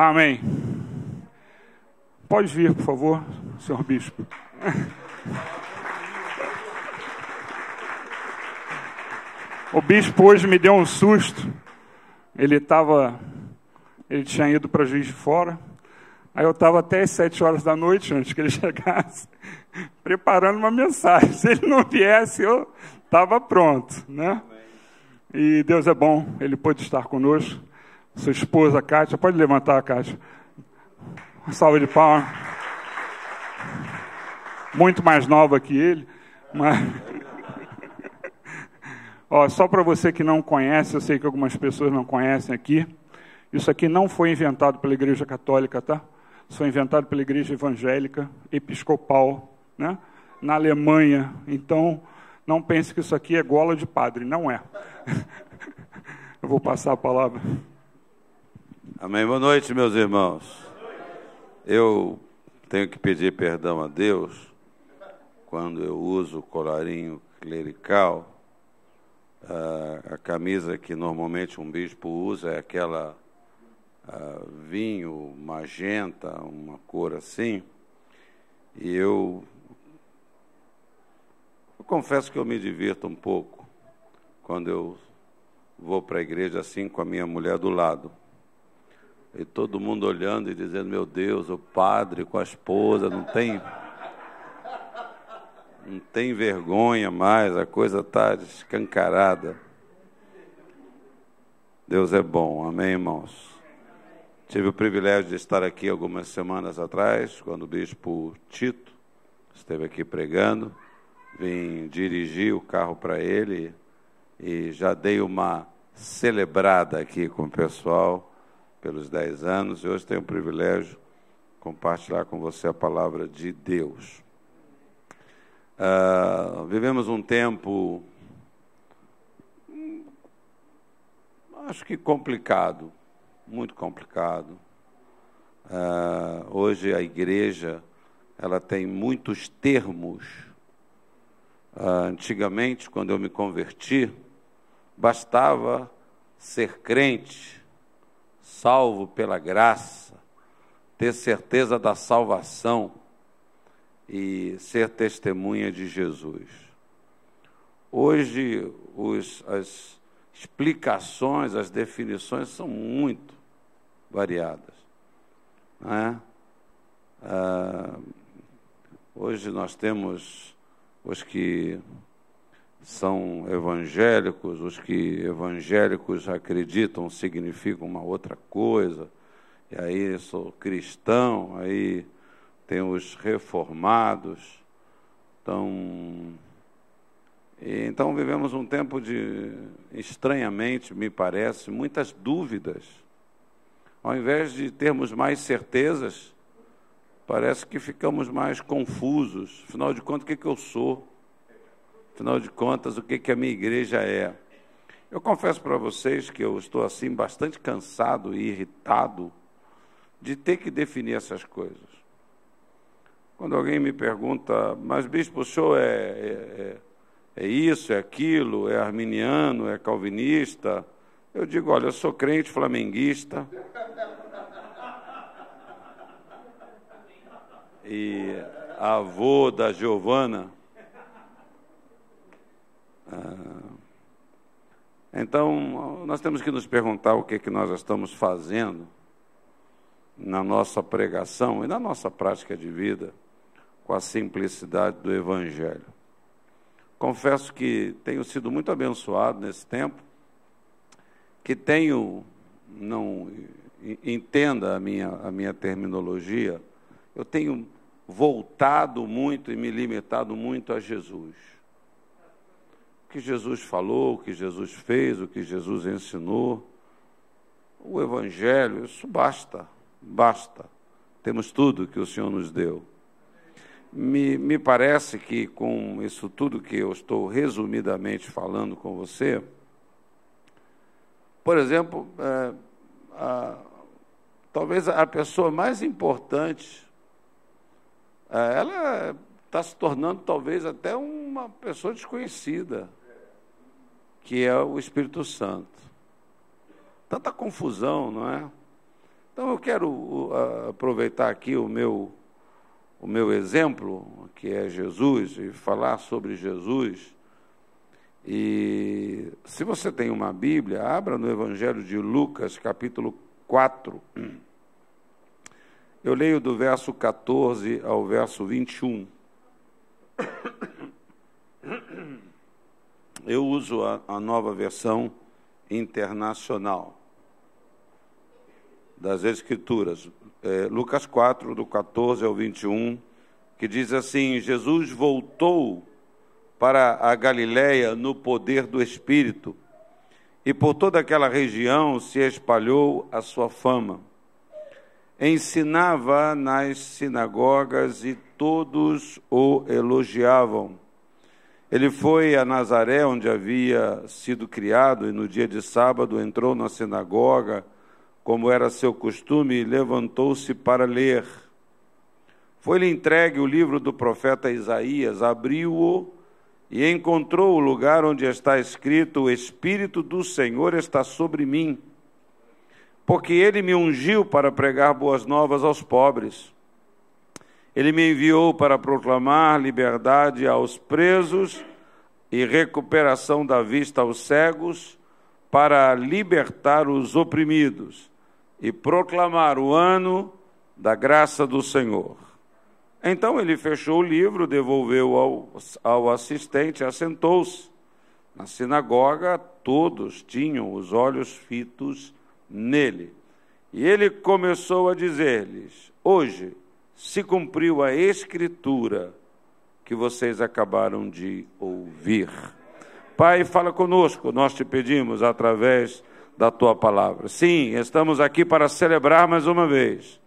Amém. Pode vir, por favor, senhor bispo. O bispo hoje me deu um susto. Ele tinha ido para Juiz de Fora. Aí eu estava até às 7 horas da noite, antes que ele chegasse, preparando uma mensagem. Se ele não viesse, eu estava pronto, né? E Deus é bom, Ele pôde estar conosco. Sua esposa, Kátia, pode levantar, Kátia. Uma salva de palmas. Muito mais nova que ele. Mas... só para você que não conhece, eu sei que algumas pessoas não conhecem aqui, isso aqui não foi inventado pela Igreja Católica, tá? Isso foi inventado pela Igreja Evangélica Episcopal, né? Na Alemanha. Então, não pense que isso aqui é gola de padre, não é. Eu vou passar a palavra. Amém. Boa noite, meus irmãos. Eu tenho que pedir perdão a Deus quando eu uso o colarinho clerical. A camisa que normalmente um bispo usa é aquela vinho, magenta, uma cor assim. E eu confesso que eu me divirto um pouco quando eu vou para a igreja assim com a minha mulher do lado. E todo mundo olhando e dizendo, meu Deus, o padre com a esposa, não tem vergonha mais, a coisa está escancarada. Deus é bom, amém, irmãos? Tive o privilégio de estar aqui algumas semanas atrás, quando o bispo Tito esteve aqui pregando. Vim dirigir o carro para ele e já dei uma celebrada aqui com o pessoal pelos 10 anos, e hoje tenho o privilégio de compartilhar com você a palavra de Deus. Vivemos um tempo, acho que complicado, muito complicado. Hoje a igreja ela tem muitos termos. Antigamente, quando eu me converti, bastava ser crente, salvo pela graça, ter certeza da salvação e ser testemunha de Jesus. Hoje, as explicações, as definições são muito variadas, né? Hoje nós temos os que são evangélicos, os que evangélicos acreditam significam uma outra coisa, e aí sou cristão, aí tem os reformados. Então vivemos um tempo de, estranhamente, me parece, muitas dúvidas. Ao invés de termos mais certezas, parece que ficamos mais confusos. Afinal de contas, o que eu sou? Afinal de contas, o que a minha igreja é? Eu confesso para vocês que eu estou assim bastante cansado e irritado de ter que definir essas coisas. Quando alguém me pergunta, mas bispo, o senhor é isso, é aquilo, é arminiano, é calvinista? Eu digo, olha, eu sou crente flamenguista e avô da Giovana. Então, nós temos que nos perguntar o que nós estamos fazendo na nossa pregação e na nossa prática de vida com a simplicidade do Evangelho. Confesso que tenho sido muito abençoado nesse tempo, que não entenda a minha terminologia, eu tenho voltado muito e me limitado muito a Jesus. O que Jesus falou, o que Jesus fez, o que Jesus ensinou, o Evangelho, isso basta. Temos tudo que o Senhor nos deu. Me parece que com isso tudo que eu estou resumidamente falando com você, por exemplo, talvez a pessoa mais importante, ela está se tornando talvez até uma pessoa desconhecida, que é o Espírito Santo. Tanta confusão, não é? Então eu quero aproveitar aqui o meu exemplo, que é Jesus, e falar sobre Jesus. E se você tem uma Bíblia, abra no Evangelho de Lucas, capítulo 4. Eu leio do verso 14 ao verso 21. Eu uso a nova versão internacional das Escrituras. Lucas 4, do 14 ao 21, que diz assim: Jesus voltou para a Galiléia no poder do Espírito, e por toda aquela região se espalhou a sua fama. Ensinava nas sinagogas e todos o elogiavam. Ele foi a Nazaré, onde havia sido criado, e no dia de sábado entrou na sinagoga, como era seu costume, e levantou-se para ler. Foi-lhe entregue o livro do profeta Isaías, abriu-o e encontrou o lugar onde está escrito: o Espírito do Senhor está sobre mim, porque ele me ungiu para pregar boas novas aos pobres. Ele me enviou para proclamar liberdade aos presos e recuperação da vista aos cegos, para libertar os oprimidos e proclamar o ano da graça do Senhor. Então ele fechou o livro, devolveu ao assistente e assentou-se. Na sinagoga, todos tinham os olhos fitos nele. E ele começou a dizer-lhes: hoje se cumpriu a Escritura que vocês acabaram de ouvir. Pai, fala conosco, nós te pedimos através da tua palavra. Sim, estamos aqui para celebrar mais uma vez.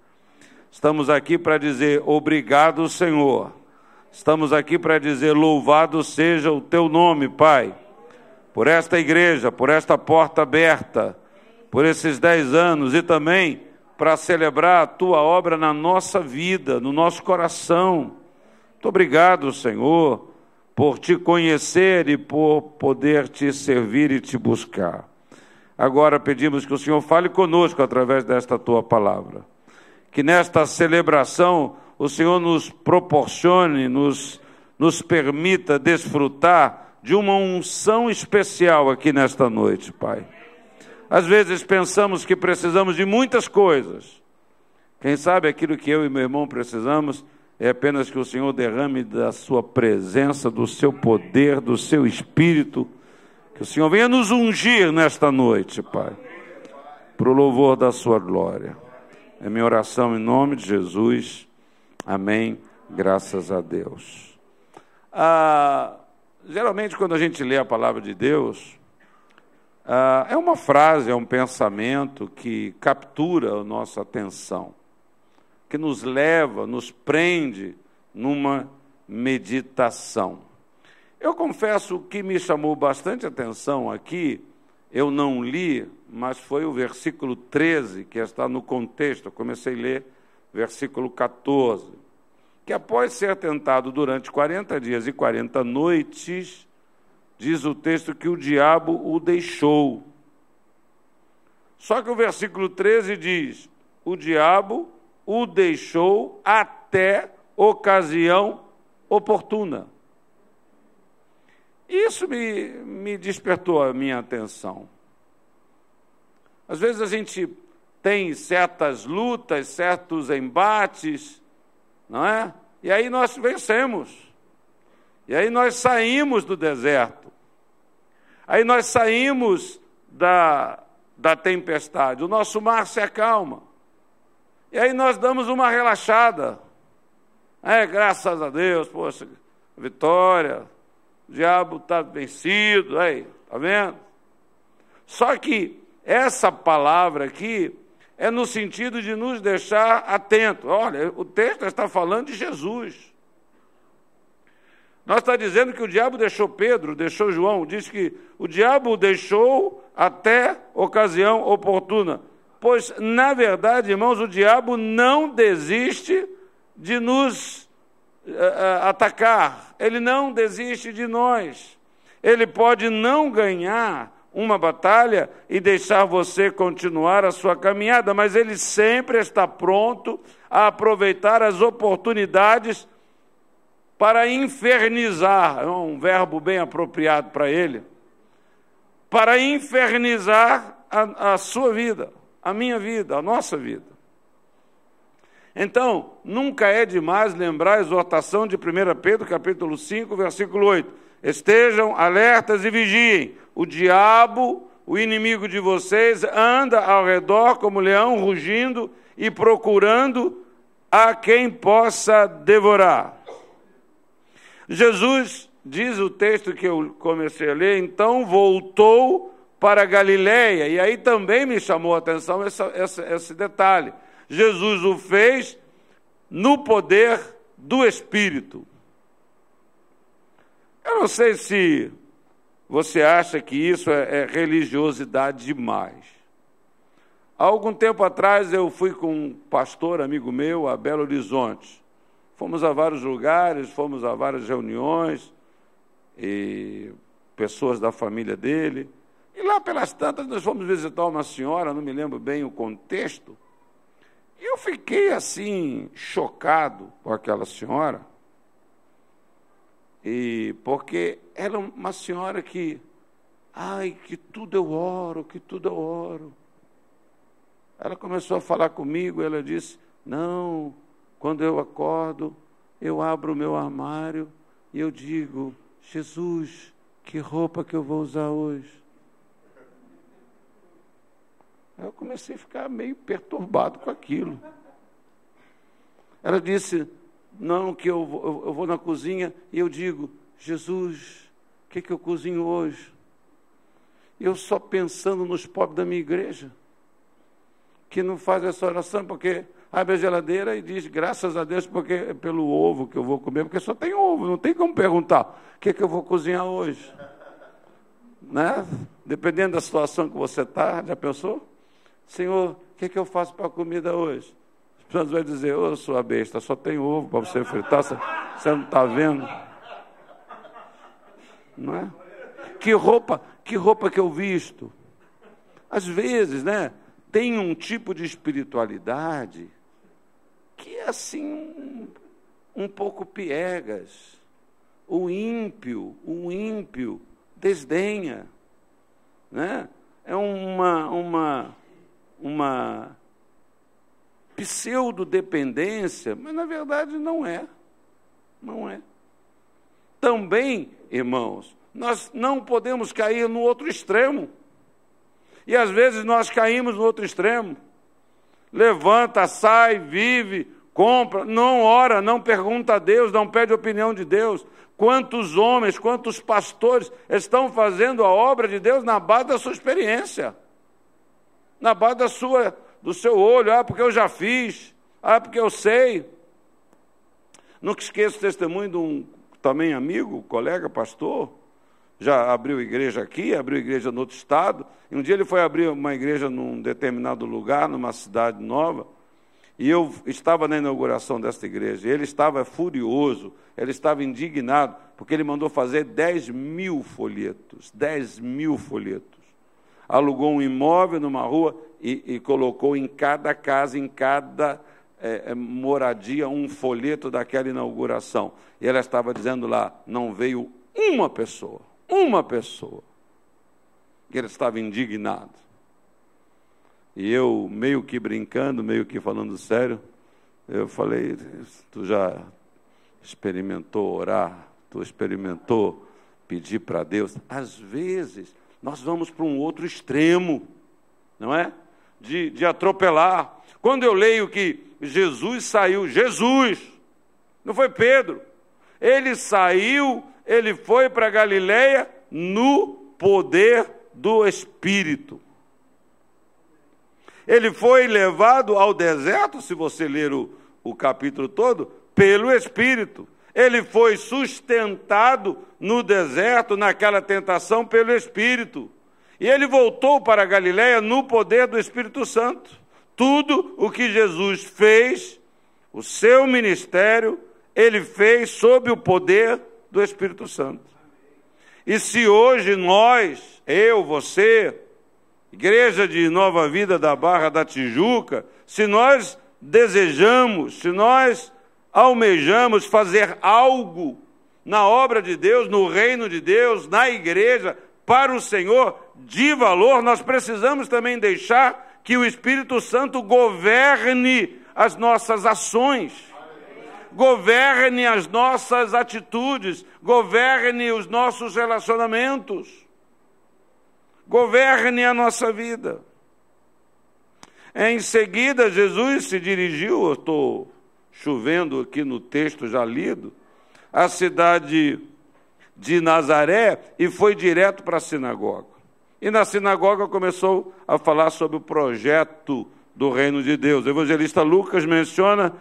Estamos aqui para dizer obrigado, Senhor. Estamos aqui para dizer louvado seja o teu nome, Pai, por esta igreja, por esta porta aberta, por esses 10 anos, e também para celebrar a tua obra na nossa vida, no nosso coração. Muito obrigado, Senhor, por te conhecer e por poder te servir e te buscar. Agora pedimos que o Senhor fale conosco através desta tua palavra. Que nesta celebração o Senhor nos proporcione, nos permita desfrutar de uma unção especial aqui nesta noite, Pai. Às vezes pensamos que precisamos de muitas coisas. Quem sabe aquilo que eu e meu irmão precisamos é apenas que o Senhor derrame da sua presença, do seu poder, do seu Espírito. Que o Senhor venha nos ungir nesta noite, Pai, para o louvor da sua glória. É minha oração em nome de Jesus. Amém. Graças a Deus. Geralmente, quando a gente lê a palavra de Deus, é uma frase, é um pensamento que captura a nossa atenção, que nos leva, nos prende numa meditação. Eu confesso que me chamou bastante atenção aqui, eu não li, mas foi o versículo 13, que está no contexto. Eu comecei a ler versículo 14, que após ser tentado durante 40 dias e 40 noites, diz o texto que o diabo o deixou. Só que o versículo 13 diz: o diabo o deixou até ocasião oportuna. Isso me despertou a minha atenção. Às vezes a gente tem certas lutas, certos embates, não é? E aí nós vencemos. E aí nós saímos do deserto. Aí nós saímos da tempestade. O nosso mar se acalma. E aí nós damos uma relaxada. Graças a Deus, poxa, vitória. O diabo está vencido, aí, está vendo? Só que essa palavra aqui é no sentido de nos deixar atentos. Olha, o texto está falando de Jesus. Nós está dizendo que o diabo deixou Pedro, deixou João, diz que o diabo o deixou até ocasião oportuna. Pois, na verdade, irmãos, o diabo não desiste de nos atacar, ele não desiste de nós. Ele pode não ganhar uma batalha e deixar você continuar a sua caminhada, mas Ele sempre está pronto a aproveitar as oportunidades para infernizar, é um verbo bem apropriado para Ele, para infernizar a sua vida, a minha vida, a nossa vida. Então, nunca é demais lembrar a exortação de 1 Pedro, capítulo 5, versículo 8. Estejam alertas e vigiem. O diabo, o inimigo de vocês, anda ao redor como leão rugindo e procurando a quem possa devorar. Jesus, diz o texto que eu comecei a ler, então voltou para Galiléia, e aí também me chamou a atenção esse detalhe. Jesus o fez no poder do Espírito. Eu não sei se você acha que isso é religiosidade demais. Há algum tempo atrás eu fui com um pastor amigo meu a Belo Horizonte. Fomos a vários lugares, fomos a várias reuniões, e pessoas da família dele. E lá pelas tantas nós fomos visitar uma senhora, não me lembro bem o contexto, e eu fiquei assim, chocado com aquela senhora, porque era uma senhora que tudo eu oro, que tudo eu oro. Ela começou a falar comigo, ela disse, não, quando eu acordo, eu abro o meu armário e eu digo, Jesus, que roupa que eu vou usar hoje? Eu comecei a ficar meio perturbado com aquilo. Ela disse, não, que eu vou na cozinha e eu digo, Jesus, o que eu cozinho hoje? Eu só pensando nos pobres da minha igreja, que não faz essa oração, porque abre a geladeira e diz, graças a Deus, porque é pelo ovo que eu vou comer, porque só tem ovo, não tem como perguntar, o que eu vou cozinhar hoje? Né? Dependendo da situação que você está, já pensou? Senhor, o que eu faço para a comida hoje? As pessoas vão dizer, ô, sua besta, só tem ovo para você fritar, você não está vendo? Não é? Que roupa que eu visto? Às vezes, né, tem um tipo de espiritualidade que é assim, um pouco piegas. O ímpio desdenha, né? É uma pseudo-dependência, mas na verdade não é. Não é. Também, irmãos, nós não podemos cair no outro extremo. E às vezes nós caímos no outro extremo. Levanta, sai, vive, compra, não ora, não pergunta a Deus, não pede opinião de Deus. Quantos homens, quantos pastores estão fazendo a obra de Deus na base da sua experiência, na base do seu olho, porque eu já fiz, porque eu sei. Nunca esqueço o testemunho de um também amigo, colega, pastor, já abriu igreja aqui, abriu igreja no outro estado, e um dia ele foi abrir uma igreja num determinado lugar, numa cidade nova, e eu estava na inauguração desta igreja, e ele estava furioso, ele estava indignado, porque ele mandou fazer 10.000 folhetos, 10.000 folhetos. Alugou um imóvel numa rua e colocou em cada casa, em cada moradia, um folheto daquela inauguração. E ela estava dizendo lá, não veio uma pessoa. E ele estava indignado. E eu, meio que brincando, meio que falando sério, eu falei, tu já experimentou orar? Tu experimentou pedir para Deus? Às vezes, nós vamos para um outro extremo, não é? De atropelar. Quando eu leio que Jesus saiu, não foi Pedro, ele saiu, ele foi para Galiléia no poder do Espírito. Ele foi levado ao deserto, se você ler o capítulo todo, pelo Espírito. Ele foi sustentado no deserto, naquela tentação, pelo Espírito. E ele voltou para a Galiléia no poder do Espírito Santo. Tudo o que Jesus fez, o seu ministério, ele fez sob o poder do Espírito Santo. E se hoje nós, eu, você, Igreja de Nova Vida da Barra da Tijuca, se nós desejamos, se nós almejamos fazer algo na obra de Deus, no reino de Deus, na igreja, para o Senhor, de valor, nós precisamos também deixar que o Espírito Santo governe as nossas ações, governe as nossas atitudes, governe os nossos relacionamentos, governe a nossa vida. Em seguida, Jesus se dirigiu, eu estou chovendo aqui no texto já lido, à cidade de Nazaré e foi direto para a sinagoga. E na sinagoga começou a falar sobre o projeto do reino de Deus. O evangelista Lucas menciona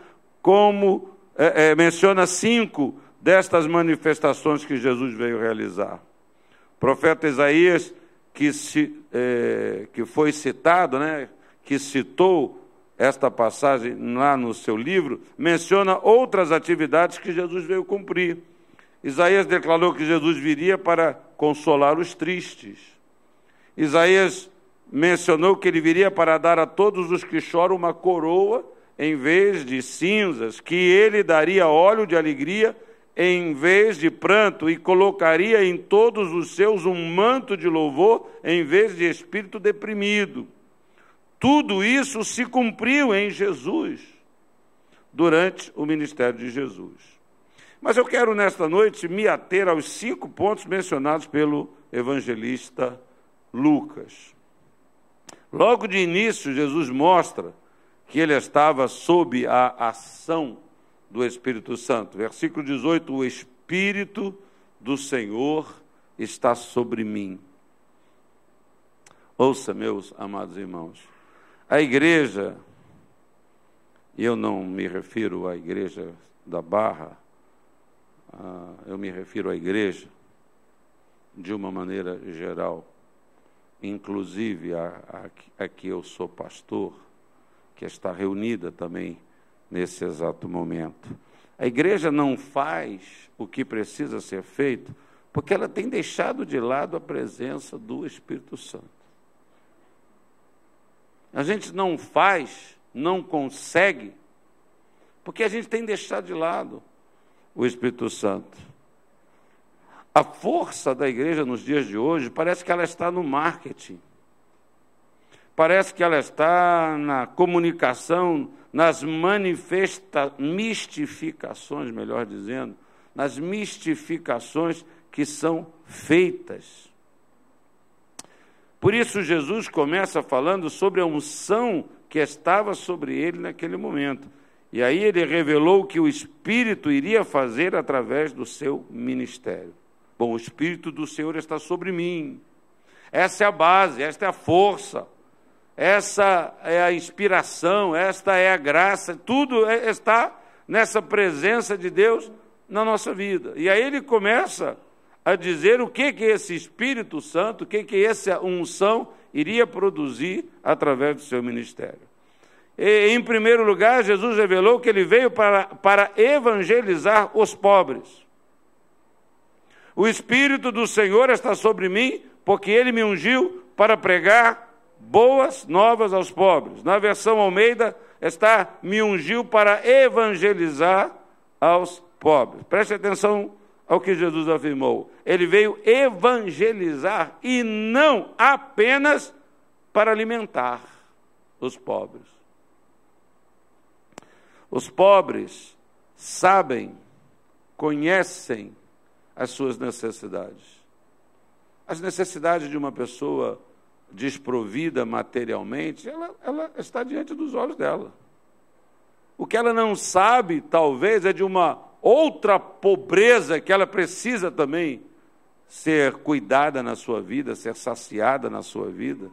menciona 5 destas manifestações que Jesus veio realizar. O profeta Isaías, que foi citado, que citou esta passagem lá no seu livro, menciona outras atividades que Jesus veio cumprir. Isaías declarou que Jesus viria para consolar os tristes. Isaías mencionou que ele viria para dar a todos os que choram uma coroa em vez de cinzas, que ele daria óleo de alegria em vez de pranto e colocaria em todos os seus um manto de louvor em vez de espírito deprimido. Tudo isso se cumpriu em Jesus, durante o ministério de Jesus. Mas eu quero, nesta noite, me ater aos 5 pontos mencionados pelo evangelista Lucas. Logo de início, Jesus mostra que ele estava sob a ação do Espírito Santo. Versículo 18, o Espírito do Senhor está sobre mim. Ouça, meus amados irmãos, a igreja, e eu não me refiro à igreja da Barra, eu me refiro à igreja de uma maneira geral, inclusive a que eu sou pastor, que está reunida também nesse exato momento. A igreja não faz o que precisa ser feito porque ela tem deixado de lado a presença do Espírito Santo. A gente não faz, não consegue, porque a gente tem deixado de lado o Espírito Santo. A força da igreja nos dias de hoje parece que ela está no marketing. Parece que ela está na comunicação, nas mistificações, melhor dizendo, nas mistificações que são feitas. Por isso Jesus começa falando sobre a unção que estava sobre ele naquele momento. E aí ele revelou o que o Espírito iria fazer através do seu ministério. Bom, o Espírito do Senhor está sobre mim. Essa é a base, esta é a força, essa é a inspiração, esta é a graça, tudo está nessa presença de Deus na nossa vida. E aí ele começa a dizer o que esse Espírito Santo, o que essa unção iria produzir através do seu ministério. E, em primeiro lugar, Jesus revelou que ele veio para evangelizar os pobres. O Espírito do Senhor está sobre mim, porque ele me ungiu para pregar boas novas aos pobres. Na versão Almeida está, me ungiu para evangelizar aos pobres. Preste atenção ao que Jesus afirmou. Ele veio evangelizar e não apenas para alimentar os pobres. Os pobres sabem, conhecem as suas necessidades. As necessidades de uma pessoa desprovida materialmente, ela está diante dos olhos dela. O que ela não sabe, talvez, é de uma outra pobreza que ela precisa também ser cuidada na sua vida, ser saciada na sua vida,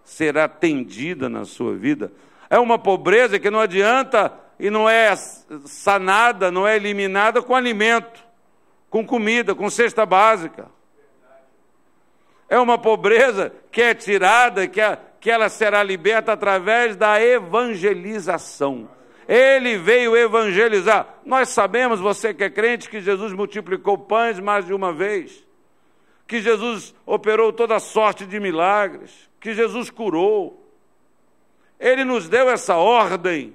ser atendida na sua vida. É uma pobreza que não adianta e não é sanada, não é eliminada com alimento, com comida, com cesta básica. É uma pobreza que é tirada, que ela será liberta através da evangelização. Ele veio evangelizar. Nós sabemos, você que é crente, que Jesus multiplicou pães mais de uma vez, que Jesus operou toda sorte de milagres, que Jesus curou. Ele nos deu essa ordem.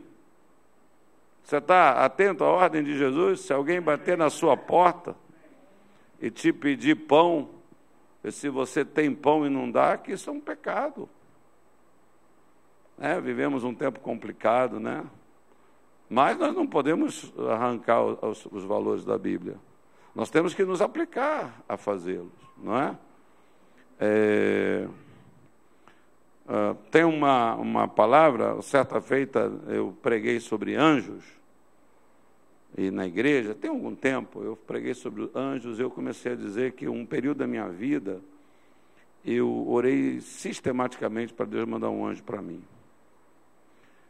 Você está atento à ordem de Jesus? Se alguém bater na sua porta e te pedir pão, e se você tem pão e não dá, que isso é um pecado. Vivemos um tempo complicado, né? Mas nós não podemos arrancar os valores da Bíblia. Nós temos que nos aplicar a fazê-los, não é? Tem uma palavra, certa feita eu preguei sobre anjos, e na igreja, tem algum tempo, eu preguei sobre anjos, eu comecei a dizer que um período da minha vida, eu orei sistematicamente para Deus mandar um anjo para mim.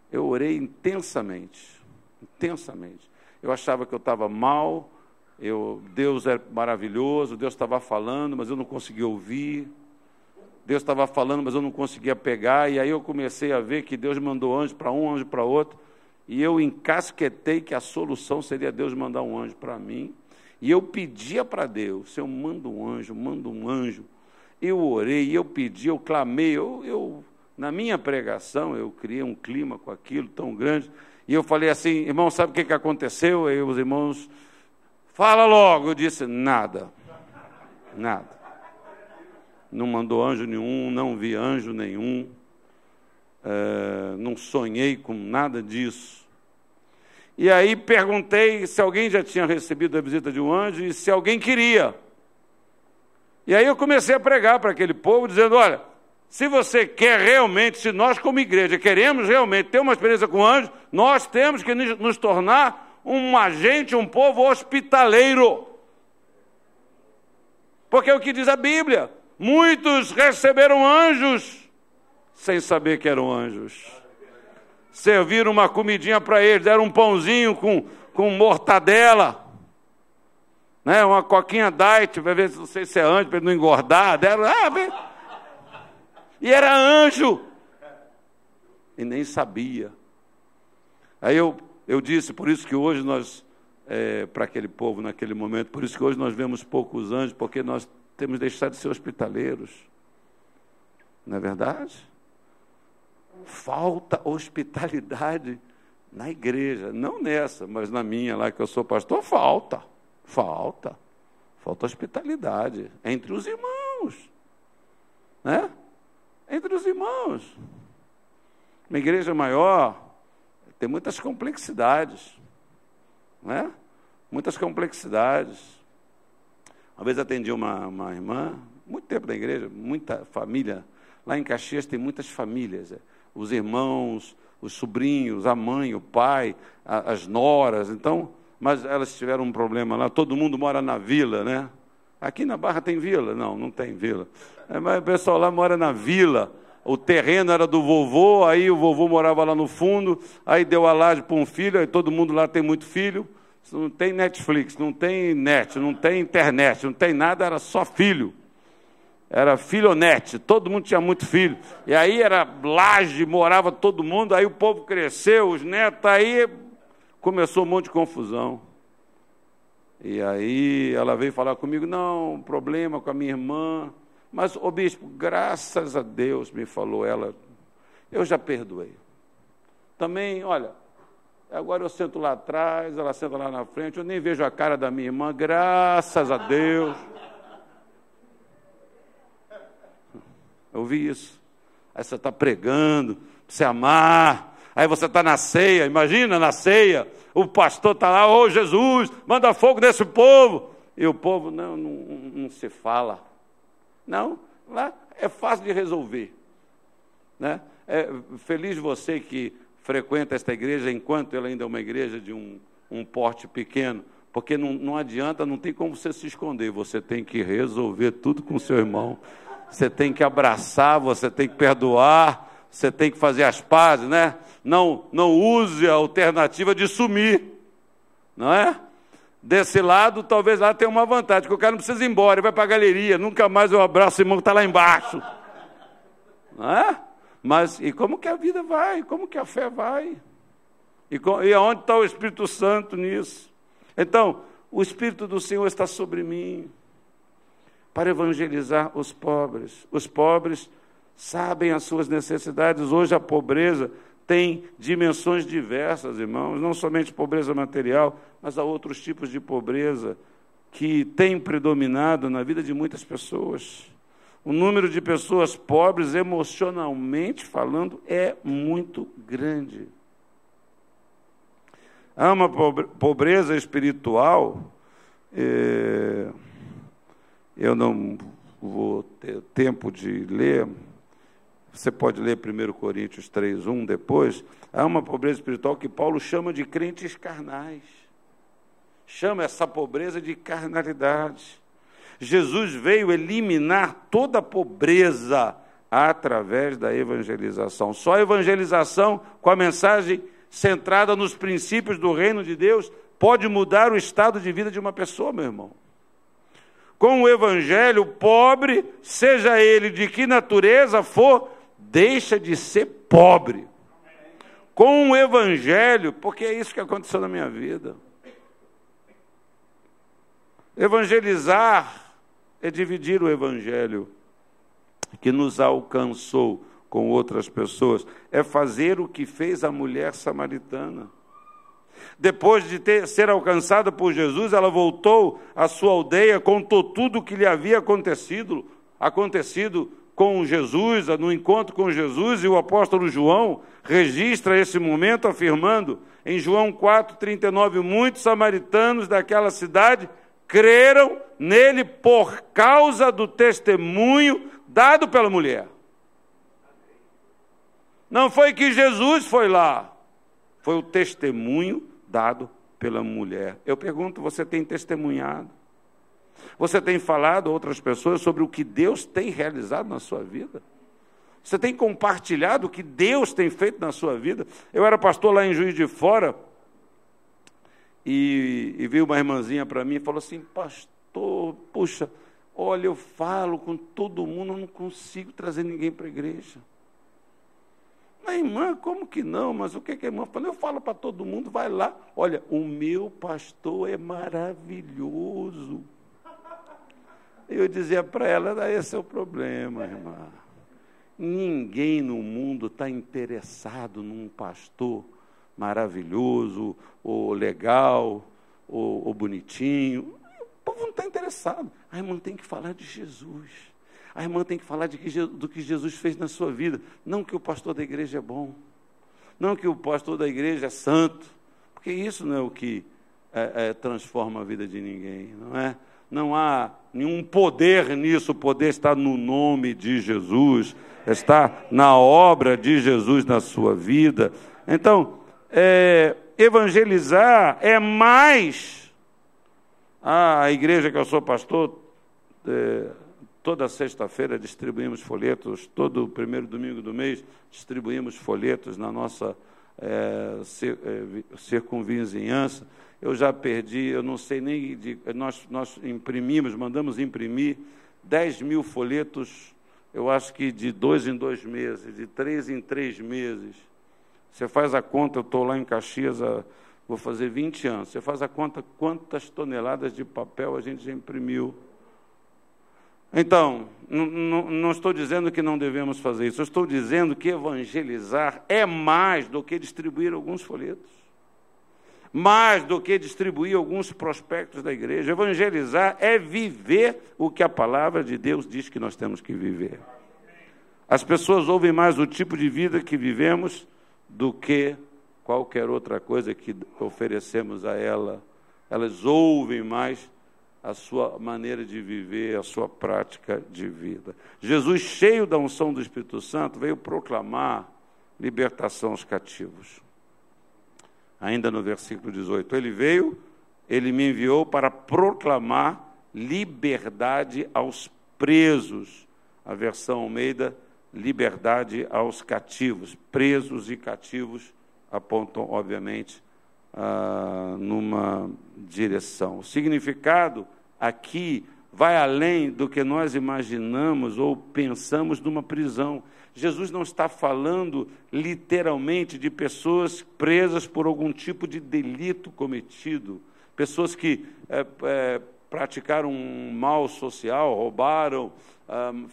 Eu orei intensamente. Eu achava que eu estava mal, Deus era maravilhoso, Deus estava falando, mas eu não conseguia ouvir. Deus estava falando, mas eu não conseguia pegar, e aí eu comecei a ver que Deus mandou anjo para um, anjo para outro, e eu encasquetei que a solução seria Deus mandar um anjo para mim, e eu pedia para Deus, Senhor, manda um anjo. Eu orei, eu pedi, eu clamei, na minha pregação, eu criei um clima com aquilo tão grande, e eu falei assim, irmão, sabe o que aconteceu? Aí os irmãos, fala logo. Eu disse, nada. Não mandou anjo nenhum, não vi anjo nenhum, não sonhei com nada disso. E aí perguntei se alguém já tinha recebido a visita de um anjo e se alguém queria. E aí eu comecei a pregar para aquele povo, dizendo, olha, se você quer realmente, se nós como igreja queremos realmente ter uma experiência com anjos, nós temos que nos tornar um agente, um povo hospitaleiro. Porque é o que diz a Bíblia. Muitos receberam anjos sem saber que eram anjos. Serviram uma comidinha para eles, deram um pãozinho com mortadela, né? Uma coquinha diet, para ver se não sei se é anjo, para ele não engordar. Deram, e era anjo. E nem sabia. Aí eu disse, por isso que hoje nós, para aquele povo naquele momento, por isso que hoje nós vemos poucos anjos, porque nós temos deixado de ser hospitaleiros. Não é verdade? Falta hospitalidade na igreja. Não nessa, mas na minha lá, que eu sou pastor, falta hospitalidade entre os irmãos. Né? Entre os irmãos. Uma igreja maior tem muitas complexidades. Né? Muitas complexidades. Uma vez atendi uma irmã, muito tempo na igreja, muita família. Lá em Caxias tem muitas famílias. Os irmãos, os sobrinhos, a mãe, o pai, as noras. Então, mas elas tiveram um problema lá. Todo mundo mora na vila, né? Aqui na Barra tem vila? Não tem vila. Mas o pessoal lá mora na vila. O terreno era do vovô, aí o vovô morava lá no fundo, aí deu a laje para um filho, aí todo mundo lá tem muito filho. Não tem Netflix, não tem net, não tem internet, não tem nada, era só filho. Era filhonete, todo mundo tinha muito filho. E aí era laje, morava todo mundo, aí o povo cresceu, os netos, aí começou um monte de confusão. E aí ela veio falar comigo, não, problema com a minha irmã. Mas, ô bispo, graças a Deus, me falou ela, eu já perdoei. Também, olha, agora eu sento lá atrás, ela senta lá na frente, eu nem vejo a cara da minha irmã, graças a Deus. Eu vi isso. Aí você está pregando, para você amar. Aí você está na ceia, imagina na ceia, o pastor está lá, ô Jesus, manda fogo nesse povo. E o povo, não se fala. Não, lá é fácil de resolver. Né? Feliz você que frequenta esta igreja, enquanto ela ainda é uma igreja de um porte pequeno, porque não adianta, não tem como você se esconder, você tem que resolver tudo com o seu irmão. Você tem que abraçar, você tem que perdoar, você tem que fazer as pazes, né? Não use a alternativa de sumir, não é? Desse lado, talvez lá tenha uma vantagem, que o cara não precisa ir embora, ele vai para a galeria, nunca mais eu abraço o irmão que está lá embaixo. Não é? Mas, e como que a vida vai? Como que a fé vai? E aonde está o Espírito Santo nisso? Então, o Espírito do Senhor está sobre mim, para evangelizar os pobres. Os pobres sabem as suas necessidades. Hoje a pobreza tem dimensões diversas, irmãos, não somente pobreza material, mas há outros tipos de pobreza que têm predominado na vida de muitas pessoas. O número de pessoas pobres, emocionalmente falando, é muito grande. Há uma pobreza espiritual, eu não vou ter tempo de ler, você pode ler 1 Coríntios 3:1 depois. Há uma pobreza espiritual que Paulo chama de crentes carnais. Chama essa pobreza de carnalidade. Jesus veio eliminar toda a pobreza através da evangelização. Só a evangelização, com a mensagem centrada nos princípios do reino de Deus, pode mudar o estado de vida de uma pessoa, meu irmão. Com o evangelho, o pobre, seja ele de que natureza for, deixa de ser pobre. Com o evangelho, porque é isso que aconteceu na minha vida. Evangelizar é dividir o evangelho que nos alcançou com outras pessoas, é fazer o que fez a mulher samaritana. Depois de ser alcançada por Jesus, ela voltou à sua aldeia, contou tudo o que lhe havia acontecido com Jesus, no encontro com Jesus, e o apóstolo João registra esse momento afirmando, em João 4:39, muitos samaritanos daquela cidade creram nele por causa do testemunho dado pela mulher. Não foi que Jesus foi lá, foi o testemunho dado pela mulher. Eu pergunto, você tem testemunhado? Você tem falado a outras pessoas sobre o que Deus tem realizado na sua vida? Você tem compartilhado o que Deus tem feito na sua vida? Eu era pastor lá em Juiz de Fora, e veio uma irmãzinha para mim e falou assim, pastor, puxa, olha, eu falo com todo mundo, eu não consigo trazer ninguém para a igreja. Mas, irmã, como que não? Mas o que a irmã falou? Eu falo para todo mundo, vai lá. Olha, o meu pastor é maravilhoso. Eu dizia para ela, esse é o problema, irmã. Ninguém no mundo está interessado num pastor maravilhoso, ou legal, ou bonitinho. O povo não está interessado. A irmã tem que falar de Jesus. A irmã tem que falar do que Jesus fez na sua vida. Não que o pastor da igreja é bom. Não que o pastor da igreja é santo. Porque isso não é o que transforma a vida de ninguém, não é? Não há nenhum poder nisso. O poder está no nome de Jesus. Está na obra de Jesus na sua vida. Então, evangelizar é mais. A igreja que eu sou pastor, toda sexta-feira distribuímos folhetos, todo primeiro domingo do mês distribuímos folhetos na nossa circunvizinhança. Eu já perdi, eu não sei nem, nós imprimimos, mandamos imprimir 10 mil folhetos, eu acho que de 2 em 2 meses, de 3 em 3 meses. Você faz a conta, eu estou lá em Caxias, vou fazer 20 anos, você faz a conta quantas toneladas de papel a gente já imprimiu. Então, não estou dizendo que não devemos fazer isso, eu estou dizendo que evangelizar é mais do que distribuir alguns folhetos, mais do que distribuir alguns prospectos da igreja. Evangelizar é viver o que a palavra de Deus diz que nós temos que viver. As pessoas ouvem mais o tipo de vida que vivemos do que qualquer outra coisa que oferecemos a ela. Elas ouvem mais a sua maneira de viver, a sua prática de vida. Jesus, cheio da unção do Espírito Santo, veio proclamar libertação aos cativos. Ainda no versículo 18, ele me enviou para proclamar liberdade aos presos. A versão Almeida, liberdade aos cativos. Presos e cativos apontam, obviamente, numa direção. O significado aqui vai além do que nós imaginamos ou pensamos numa prisão. Jesus não está falando literalmente de pessoas presas por algum tipo de delito cometido, pessoas que praticaram um mal social, roubaram,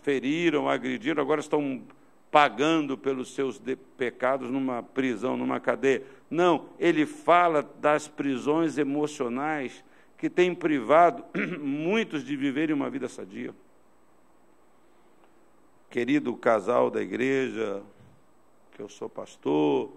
feriram, agrediram, agora estão pagando pelos seus pecados numa prisão, numa cadeia. Não, ele fala das prisões emocionais que têm privado muitos de viverem uma vida sadia. Querido casal da igreja, que eu sou pastor,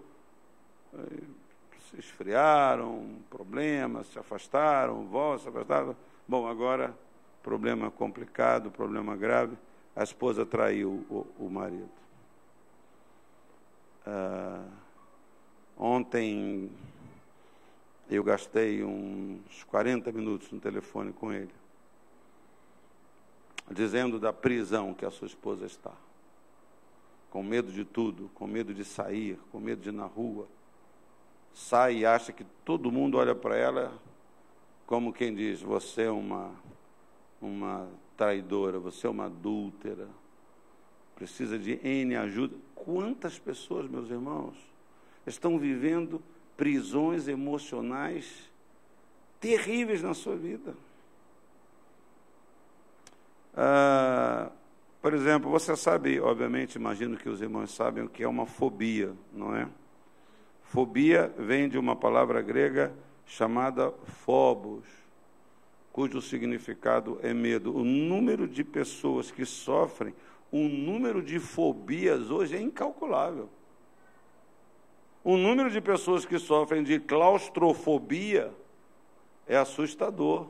se esfriaram, problemas, se afastaram, se afastaram. Bom, agora, problema complicado, problema grave, a esposa traiu o marido. Ontem eu gastei uns 40 minutos no telefone com ele, dizendo da prisão que a sua esposa está, com medo de tudo, com medo de sair, com medo de ir na rua. Sai e acha que todo mundo olha para ela como quem diz: você é uma traidora, você é uma adúltera, precisa de N ajuda. Quantas pessoas, meus irmãos, estão vivendo prisões emocionais terríveis na sua vida? Por exemplo, você sabe, obviamente, imagino que os irmãos sabem o que é uma fobia, não é? Fobia vem de uma palavra grega chamada phobos, cujo significado é medo. O número de pessoas que sofrem, o número de fobias hoje é incalculável. O número de pessoas que sofrem de claustrofobia é assustador.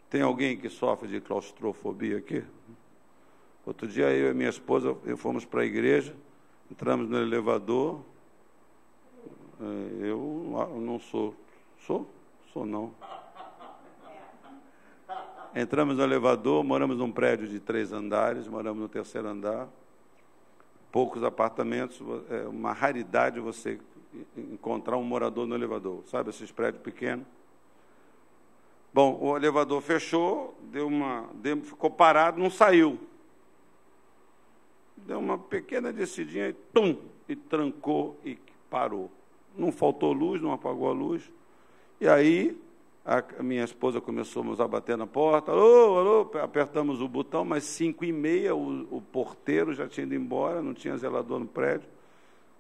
Tem alguém que sofre de claustrofobia aqui? Outro dia eu e minha esposa fomos para a igreja, entramos no elevador. Eu não sou. Sou não. Entramos no elevador, moramos num prédio de 3 andares, moramos no 3º andar, poucos apartamentos, é uma raridade você encontrar um morador no elevador, sabe, esses prédios pequenos. Bom, o elevador fechou, ficou parado, não saiu. Deu uma pequena descidinha e trancou e parou. Não faltou luz, não apagou a luz. E aí a minha esposa começamos a bater na porta, alô, alô, apertamos o botão, mas 5h30 o porteiro já tinha ido embora, não tinha zelador no prédio.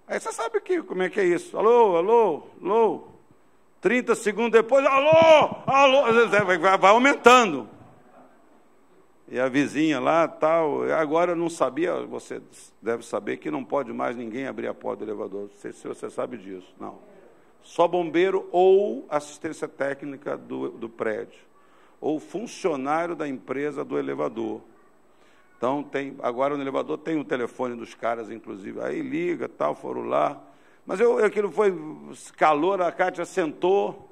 Aí você sabe como é que é isso? Alô, alô, alô. 30 segundos depois, alô, alô, vai aumentando. E a vizinha lá, tal, agora não sabia, você deve saber que não pode mais ninguém abrir a porta do elevador, não sei se você sabe disso, não. Só bombeiro ou assistência técnica do prédio, ou funcionário da empresa do elevador. Então, agora no elevador tem o telefone dos caras, inclusive, aí liga, tal, foram lá. Mas aquilo foi calor, a Kátia sentou,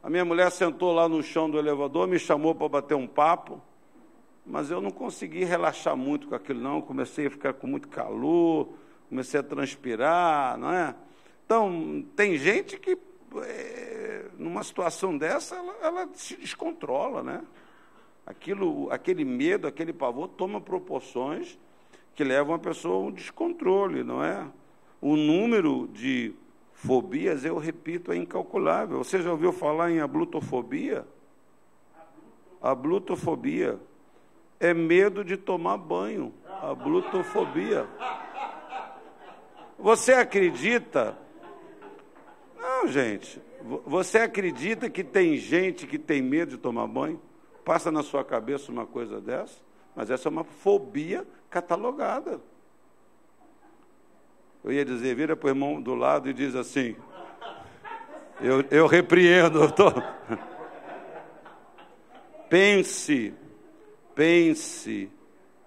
a minha mulher sentou lá no chão do elevador, me chamou para bater um papo, mas eu não consegui relaxar muito com aquilo, não. Comecei a ficar com muito calor, comecei a transpirar, não é? Então, tem gente que, numa situação dessa, ela se descontrola, né? Aquele medo, aquele pavor, toma proporções que levam a pessoa a um descontrole, não é? O número de fobias, eu repito, é incalculável. Você já ouviu falar em ablutofobia? Ablutofobia é medo de tomar banho. Ablutofobia. Você acredita? Não, gente. Você acredita que tem gente que tem medo de tomar banho? Passa na sua cabeça uma coisa dessa? Mas essa é uma fobia catalogada. Eu ia dizer, vira para o irmão do lado e diz assim, eu repreendo. Pense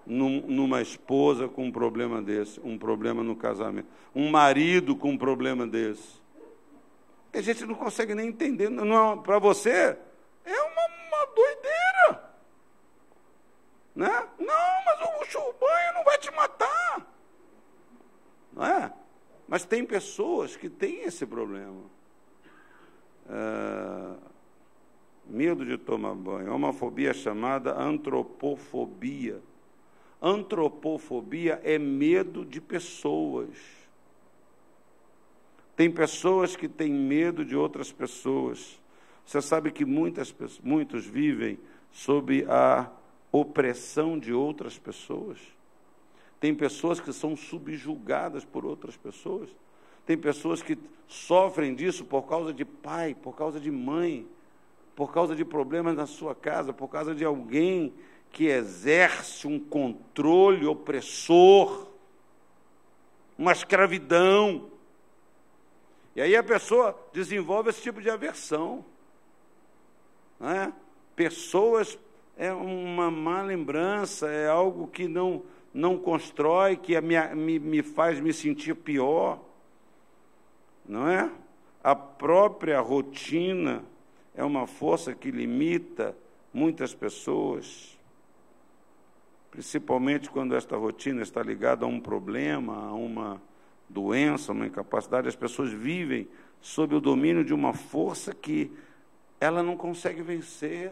numa esposa com um problema desse, um problema no casamento, um marido com um problema desse. A gente não consegue nem entender, para você é uma doideira, né? Não, mas o banho não vai te matar. Não é? Mas tem pessoas que têm esse problema. Medo de tomar banho. É uma fobia chamada antropofobia. Antropofobia é medo de pessoas. Tem pessoas que têm medo de outras pessoas. Você sabe que muitos vivem sob a opressão de outras pessoas. Tem pessoas que são subjugadas por outras pessoas. Tem pessoas que sofrem disso por causa de pai, por causa de mãe, por causa de problemas na sua casa, por causa de alguém que exerce um controle opressor, uma escravidão. E aí a pessoa desenvolve esse tipo de aversão. Não é? Pessoas é uma má lembrança, é algo que não constrói, que me faz me sentir pior. Não é? A própria rotina é uma força que limita muitas pessoas, principalmente quando esta rotina está ligada a um problema, a uma doença, uma incapacidade. As pessoas vivem sob o domínio de uma força que ela não consegue vencer.